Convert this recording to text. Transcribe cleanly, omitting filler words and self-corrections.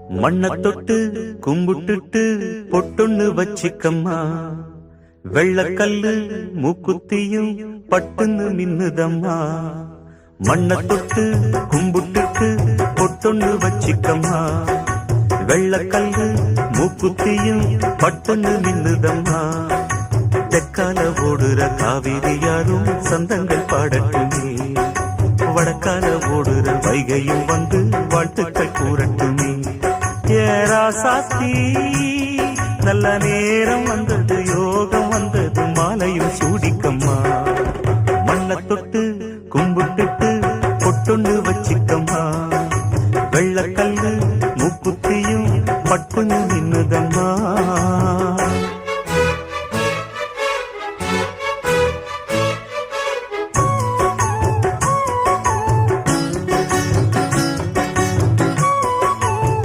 மண்ண தொட்டு கும்பிட்டுட்டு பொட்டொன்னு வச்சிக்கம்மா, வெள்ளக்கல்லு மூக்குத்தியும் பட்டுன்னு மின்னுதம்மா. மண்ண தொட்டு கும்பிட்டுட்டு பொட்டொன்னு வச்சிக்கம்மா, வெள்ளக்கல்லு மூக்குத்தியும் பட்டுன்னு மின்னுதம்மா. தெற்கால ஓடுற காவிரி யாரும் சந்தங்கள் பாடட்டுமே, வடக்கால ஓடுற வைகையும் வந்து வாழ்த்துக்கள் கூறட்டுமே. ஏராசாத்தி நல்ல நேரம் வந்தது, யோகம் வந்தது, மாலையும் சூடிக்கம்மா. மண்ண தொட்டு கும்பிட்டுட்டு பொட்டொன்னு வச்சிக்கம்மா, வெள்ளக்கல்லு மூக்குத்தியும் பட்டுன்னு நின்னுதம்மா.